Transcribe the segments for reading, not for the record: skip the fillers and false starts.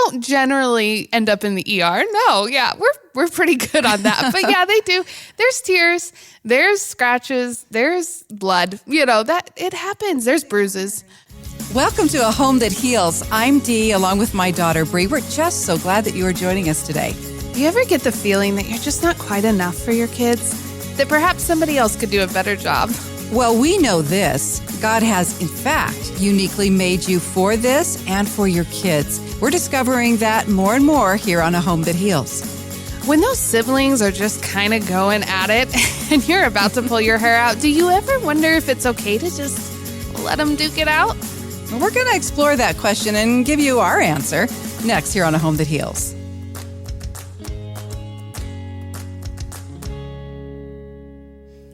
don't generally end up in the ER. No, yeah, we're pretty good on that. But yeah, they do. There's tears, there's scratches, there's blood. That it happens. There's bruises. Welcome to A Home That Heals. I'm Dee, along with my daughter, Bree. We're just so glad that you are joining us today. Do you ever get the feeling that you're just not quite enough for your kids? That perhaps somebody else could do a better job? Well, we know this. God has, in fact, uniquely made you for this and for your kids. We're discovering that more and more here on A Home That Heals. When those siblings are just kind of going at it and you're about to pull your hair out, do you ever wonder if it's okay to just let them duke it out? We're going to explore that question and give you our answer next here on A Home That Heals.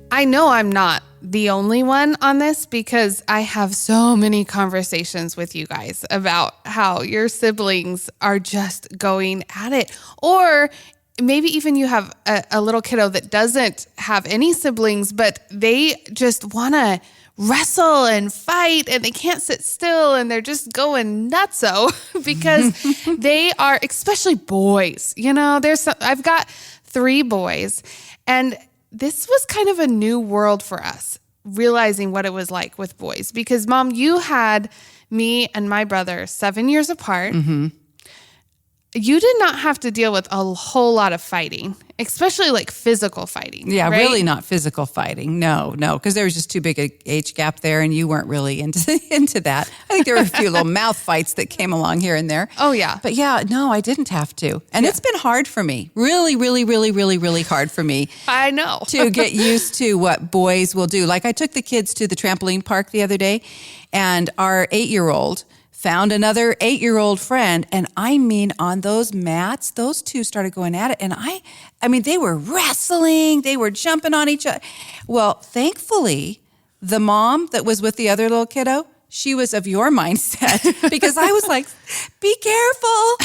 I know I'm not the only one on this because I have so many conversations with you guys about how your siblings are just going at it. Or maybe even you have a little kiddo that doesn't have any siblings, but they just want to wrestle and fight and they can't sit still and they're just going nutso because they are, especially boys. I've got 3 boys, and this was kind of a new world for us, realizing what it was like with boys. Because, Mom, you had me and my brother 7 years apart. Mm-hmm. You did not have to deal with a whole lot of fighting, especially like physical fighting. Yeah, right? Really not physical fighting. No, because there was just too big an age gap there, and you weren't really into that. I think there were a few little mouth fights that came along here and there. Oh, yeah. But yeah, no, I didn't have to. And It's been hard for me. Really, really, really, really, really hard for me. I know. To get used to what boys will do. Like I took the kids to the trampoline park the other day, and our 8-year-old found another 8-year-old friend. And I mean, on those mats, those two started going at it. And I mean, they were wrestling. They were jumping on each other. Well, thankfully, the mom that was with the other little kiddo, she was of your mindset because I was like, be careful.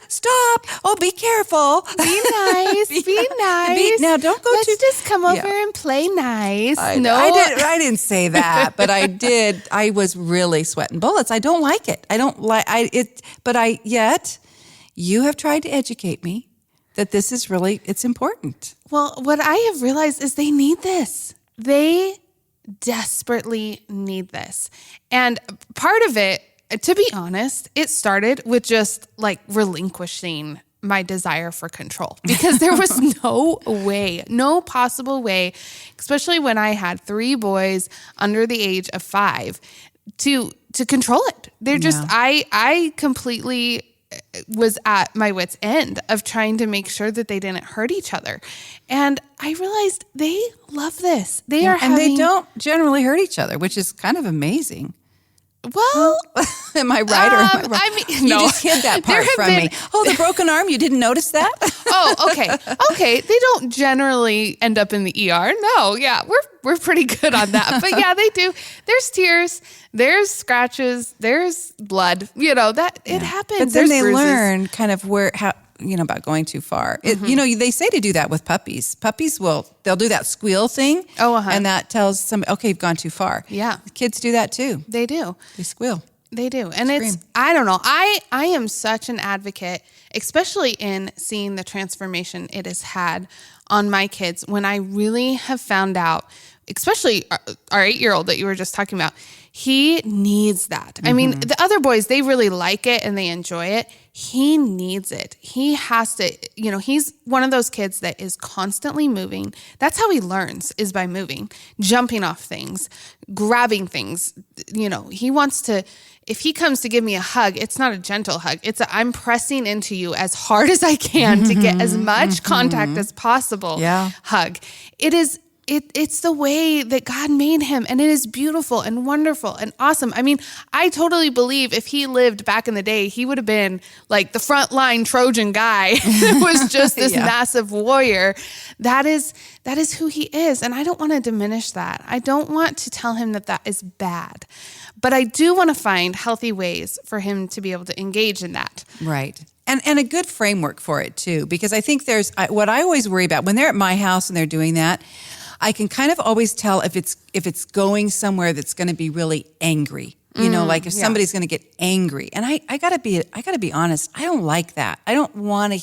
Stop. Oh, be careful. Be nice. Be nice. Now, don't go Let's just come over and play nice. I didn't say that, but I did. I was really sweating bullets. I don't like it. I don't like it. But yet you have tried to educate me that this is really, it's important. Well, what I have realized is they need this. They desperately need this. And part of it, to be honest, it started with just like relinquishing my desire for control because there was no possible way, especially when I had 3 boys under the age of 5 to control it. They're just, I completely was at my wit's end of trying to make sure that they didn't hurt each other. And I realized they love this. They they don't generally hurt each other, which is kind of amazing. Well, am I right or am I wrong? I mean, you just hid that part from me. Oh, the broken arm, you didn't notice that? Oh, okay. Okay, they don't generally end up in the ER. No, yeah, we're pretty good on that. But yeah, they do. There's tears, there's scratches, there's blood. That it happens. But then there's bruises. Learn kind of about going too far. They say to do that with puppies. Puppies they'll do that squeal thing. Oh, and that tells somebody, okay, you've gone too far. Yeah. Kids do that too. They do. They squeal. They do. And I don't know. I am such an advocate, especially in seeing the transformation it has had on my kids when I really have found out, especially our 8-year-old that you were just talking about, he needs that. Mm-hmm. I mean, the other boys, they really like it and they enjoy it. He needs it. He has to, he's one of those kids that is constantly moving. That's how he learns, is by moving, jumping off things, grabbing things. He wants to, if he comes to give me a hug, it's not a gentle hug. I'm pressing into you as hard as I can to get as much contact as possible. Yeah. Hug. It's the way that God made him, and it is beautiful and wonderful and awesome. I mean, I totally believe if he lived back in the day, he would have been like the frontline Trojan guy that was just this massive warrior. That is who he is, and I don't want to diminish that. I don't want to tell him that is bad, but I do want to find healthy ways for him to be able to engage in that. Right. And a good framework for it too, because I think there's what I always worry about when they're at my house and they're doing that. I can kind of always tell if it's going somewhere that's going to be really angry. You know, like if somebody's going to get angry, and I gotta be honest, I don't like that. I don't want to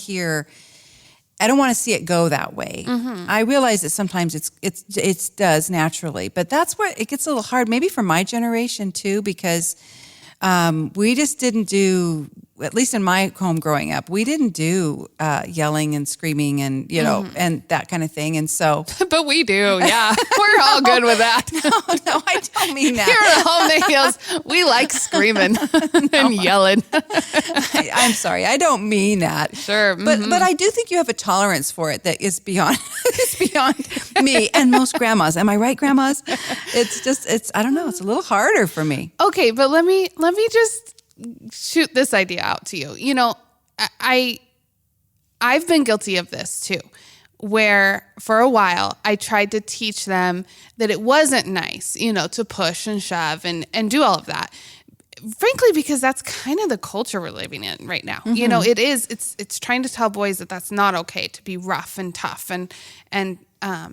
see it go that way. I realize that sometimes it does naturally, but that's where it gets a little hard. Maybe for my generation too, because we just didn't do, at least in my home growing up, we didn't do yelling and screaming and, you know, and that kind of thing. And so. But we do, yeah. We're all good with that. No, I don't mean that. Here at Home that Heals, we like screaming and yelling. I'm sorry, I don't mean that. Sure. But I do think you have a tolerance for it that is beyond me and most grandmas. Am I right, grandmas? It's I don't know, it's a little harder for me. Okay, but let me just shoot this idea out to you. You know, I've been guilty of this too, where for a while I tried to teach them that it wasn't nice, you know, to push and shove and do all of that. Frankly, because that's kind of the culture we're living in right now. You know, it's trying to tell boys that that's not okay to be rough and tough. And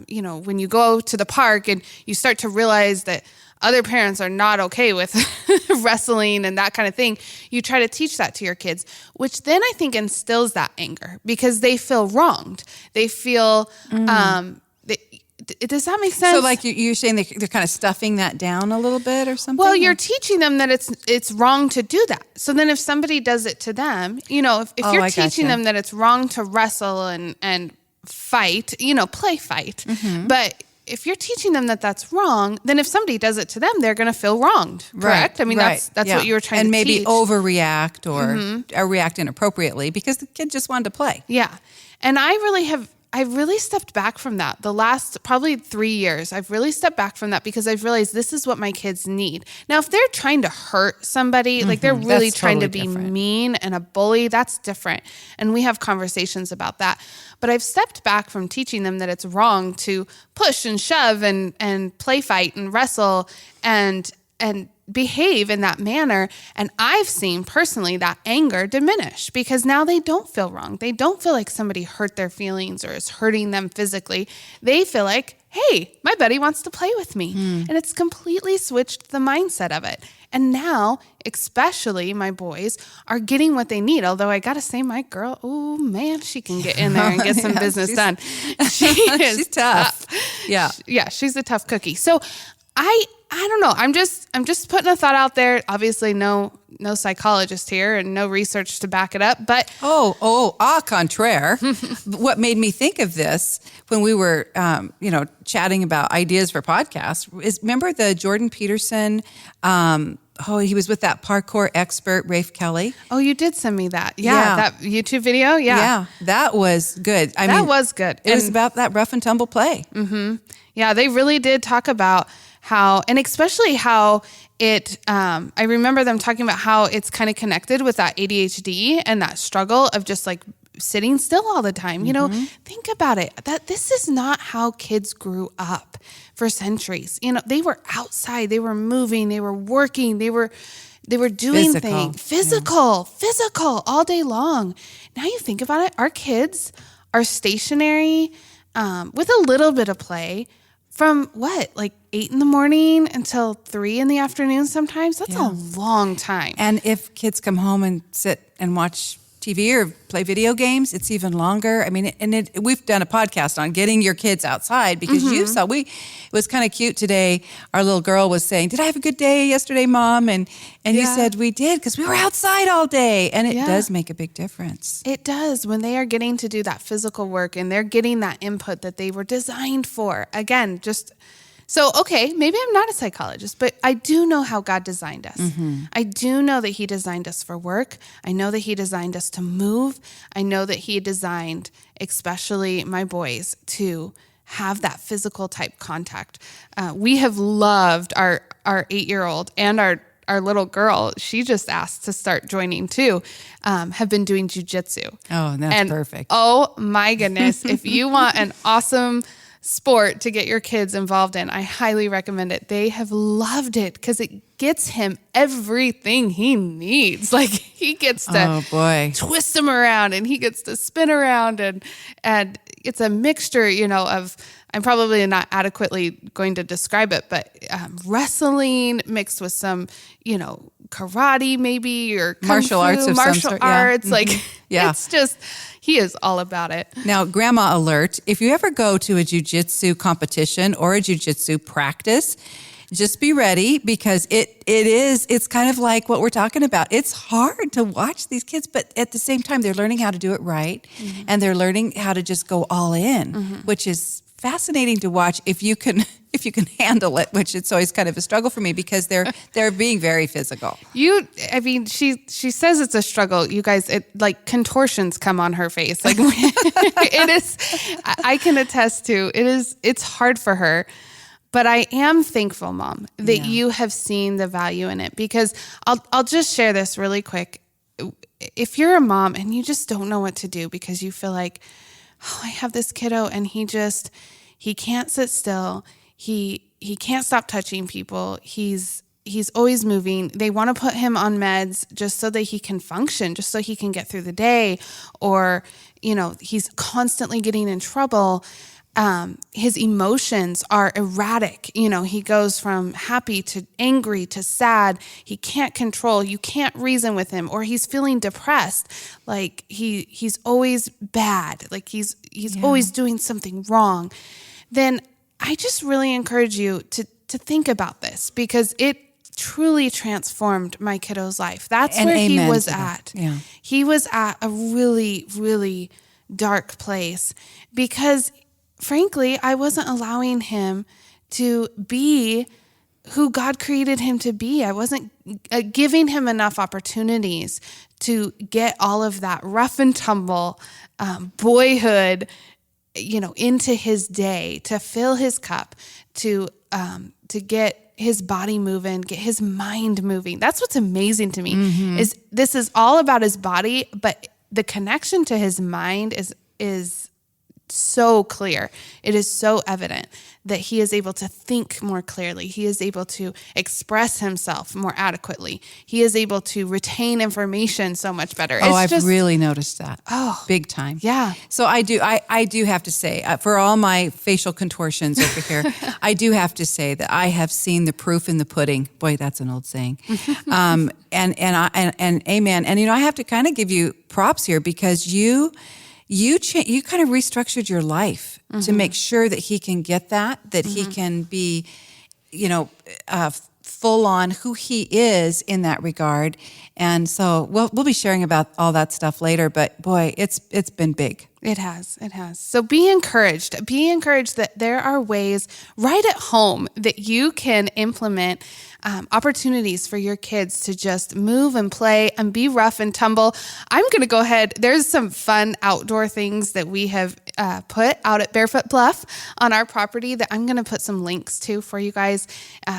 you know, when you go to the park and you start to realize that other parents are not okay with wrestling and that kind of thing, you try to teach that to your kids, which then I think instills that anger because they feel wronged. They feel, does that make sense? So like you're saying they're kind of stuffing that down a little bit or something? Well, you're teaching them that it's wrong to do that. So then if somebody does it to them, you know, if you're teaching them that it's wrong to wrestle and fight, you know, play fight, but if you're teaching them that that's wrong, then if somebody does it to them, they're going to feel wronged, correct? I mean, that's what you were trying to teach. And maybe overreact or react inappropriately because the kid just wanted to play. Yeah. And I really stepped back from that. The last probably 3 years, I've really stepped back from that because I've realized this is what my kids need. Now, if they're trying to hurt somebody, like they're really trying to be mean and a bully, that's different. And we have conversations about that. But I've stepped back from teaching them that it's wrong to push and shove and play fight and wrestle and behave in that manner. And I've seen personally that anger diminish because now they don't feel wrong. They don't feel like somebody hurt their feelings or is hurting them physically. They feel like, hey, my buddy wants to play with me. And it's completely switched the mindset of it. And now, especially my boys are getting what they need. Although I got to say, my girl, oh man, she can get in there and get some business done. She's tough. Yeah. She's a tough cookie. So I don't know. I'm just putting a thought out there. Obviously, no psychologist here and no research to back it up. But contraire. What made me think of this when we were, chatting about ideas for podcasts is remember the Jordan Peterson. He was with that parkour expert, Rafe Kelly. Oh, you did send me that. Yeah. That YouTube video. Yeah, that was good. That was good. It was about that rough and tumble play. Mm-hmm. Yeah, they really did talk about how, and especially how it, I remember them talking about how it's kind of connected with that ADHD and that struggle of just like sitting still all the time. You know, think about it, that this is not how kids grew up for centuries. You know, they were outside, they were moving, they were working, they were doing things, physical all day long. Now you think about it, our kids are stationary with a little bit of play from like 8 a.m. until 3 p.m. sometimes. That's a long time. And if kids come home and sit and watch TV or play video games, it's even longer. I mean, we've done a podcast on getting your kids outside because you saw, it was kind of cute today. Our little girl was saying, did I have a good day yesterday, Mom? And you said we did because we were outside all day. And it does make a big difference. It does when they are getting to do that physical work and they're getting that input that they were designed for. Again, so, okay, maybe I'm not a psychologist, but I do know how God designed us. I do know that he designed us for work. I know that he designed us to move. I know that he designed, especially my boys, to have that physical type contact. We have loved our 8-year-old and our little girl. She just asked to start joining too, have been doing jujitsu. Oh, that's perfect. Oh my goodness. If you want an awesome sport to get your kids involved in, I highly recommend it. They have loved it because it gets him everything he needs. Like he gets to twist him around and he gets to spin around and it's a mixture, of, I'm probably not adequately going to describe it, but wrestling mixed with some, karate maybe, or martial arts of some sort. Arts. Yeah. Like, yeah. It's just, he is all about it. Now, grandma alert, if you ever go to a jiu-jitsu competition or a jiu-jitsu practice, just be ready because it's kind of like what we're talking about. It's hard to watch these kids, but at the same time, they're learning how to do it right. And they're learning how to just go all in, which is fascinating to watch if you can handle it, which it's always kind of a struggle for me because they're being very physical. She says it's a struggle. You guys, contortions come on her face. Like it is, I can attest to it's hard for her. But I am thankful, Mom, that you have seen the value in it, because I'll just share this really quick. If you're a mom and you just don't know what to do because you feel like, I have this kiddo and he can't sit still. He can't stop touching people. He's always moving. They want to put him on meds just so that he can function, just so he can get through the day, or, he's constantly getting in trouble. His emotions are erratic. He goes from happy to angry to sad. He can't control. You can't reason with him, or he's feeling depressed. Like he's always bad. Like he's always doing something wrong. Then I just really encourage you to think about this, because it truly transformed my kiddo's life. That's where he was at. Yeah. He was at a really, really dark place because, frankly, I wasn't allowing him to be who God created him to be. I wasn't giving him enough opportunities to get all of that rough and tumble boyhood, into his day, to fill his cup, to get his body moving, get his mind moving. That's what's amazing to me. Is this is all about his body, but the connection to his mind is so clear. It is so evident that he is able to think more clearly. He is able to express himself more adequately. He is able to retain information so much better. I've really noticed that. Big time. Yeah. So I do have to say, for all my facial contortions over here, I do have to say that I have seen the proof in the pudding. Boy, that's an old saying. And amen. And I have to kind of give you props here, because you kind of restructured your life to make sure that he can get that he can be, full on who he is in that regard. And so we'll be sharing about all that stuff later, but boy, it's been big. It has. So be encouraged. Be encouraged that there are ways right at home that you can implement opportunities for your kids to just move and play and be rough and tumble. I'm going to go ahead. There's some fun outdoor things that we have put out at Barefoot Bluff on our property that I'm going to put some links to for you guys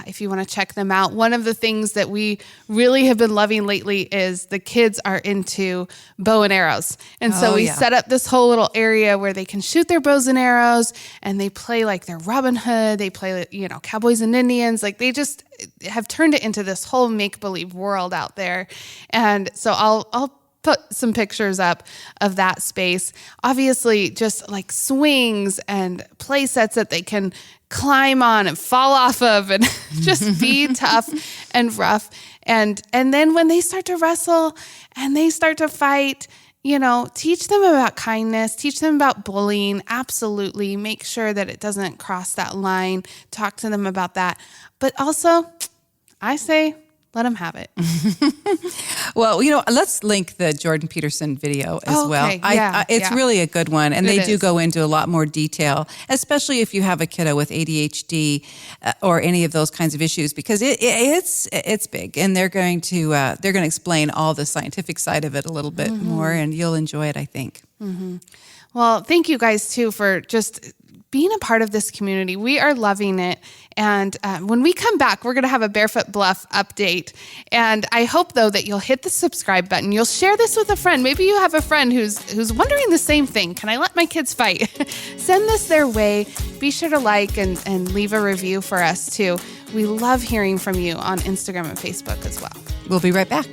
if you want to check them out. One of the things that we really have been loving lately is the kids are into bow and arrows. And so we set up this whole little area where they can shoot their bows and arrows, and they play like they're Robin Hood. They play, cowboys and Indians. Like they just have turned it into this whole make-believe world out there. And so I'll put some pictures up of that space. Obviously, just like swings and play sets that they can climb on and fall off of and just be tough and rough. And then when they start to wrestle and they start to fight, teach them about kindness, teach them about bullying. Absolutely. Make sure that it doesn't cross that line. Talk to them about that. But also, I say, let them have it. Well, let's link the Jordan Peterson video as well. It's really a good one. And they do go into a lot more detail, especially if you have a kiddo with ADHD or any of those kinds of issues, because it's big. And they're going to explain all the scientific side of it a little bit more, and you'll enjoy it, I think. Well, thank you guys too for just being a part of this community. We are loving it. And when we come back, we're going to have a Barefoot Bluff update. And I hope, though, that you'll hit the subscribe button. You'll share this with a friend. Maybe you have a friend who's wondering the same thing. Can I let my kids fight? Send this their way. be sure to like and leave a review for us too. We love hearing from you on Instagram and Facebook as well. We'll be right back.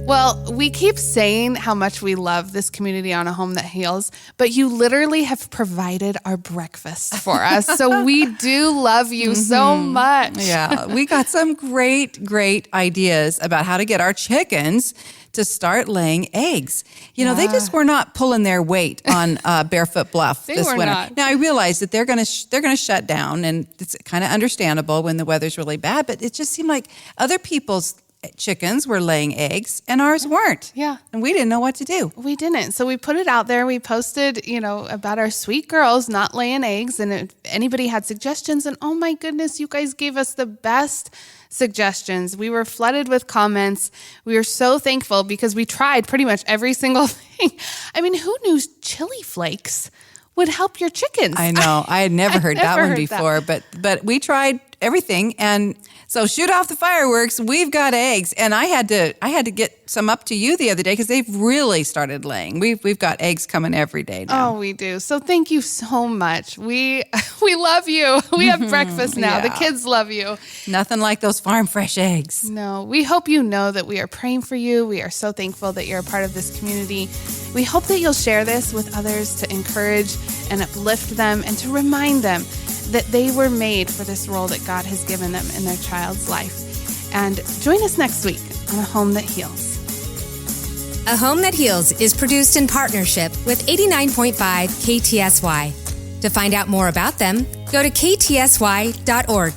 Well, we keep saying how much we love this community on A Home That Heals, but you literally have provided our breakfast for us. So we do love you so much. Yeah, we got some great ideas about how to get our chickens to start laying eggs. You know, they just were not pulling their weight on Barefoot Bluff this winter. Not. Now I realize that they're going to shut down, and it's kind of understandable when the weather's really bad. But it just seemed like other people's chickens were laying eggs and ours weren't. Yeah. And we didn't know what to do. We didn't. So we put it out there. We posted, about our sweet girls not laying eggs. And if anybody had suggestions, and oh my goodness, you guys gave us the best suggestions. We were flooded with comments. We were so thankful because we tried pretty much every single thing. I mean, who knew chili flakes would help your chickens? I know. I had never heard that one before, but we tried everything. And so shoot off the fireworks. We've got eggs. And I had to get some up to you the other day because they've really started laying. We've got eggs coming every day now. Oh, we do. So thank you so much. We love you. We have breakfast now. Yeah. The kids love you. Nothing like those farm fresh eggs. No, we hope you know that we are praying for you. We are so thankful that you're a part of this community. We hope that you'll share this with others to encourage and uplift them and to remind them that they were made for this role that God has given them in their child's life. And join us next week on A Home That Heals. A Home That Heals is produced in partnership with 89.5 KTSY. To find out more about them, go to ktsy.org.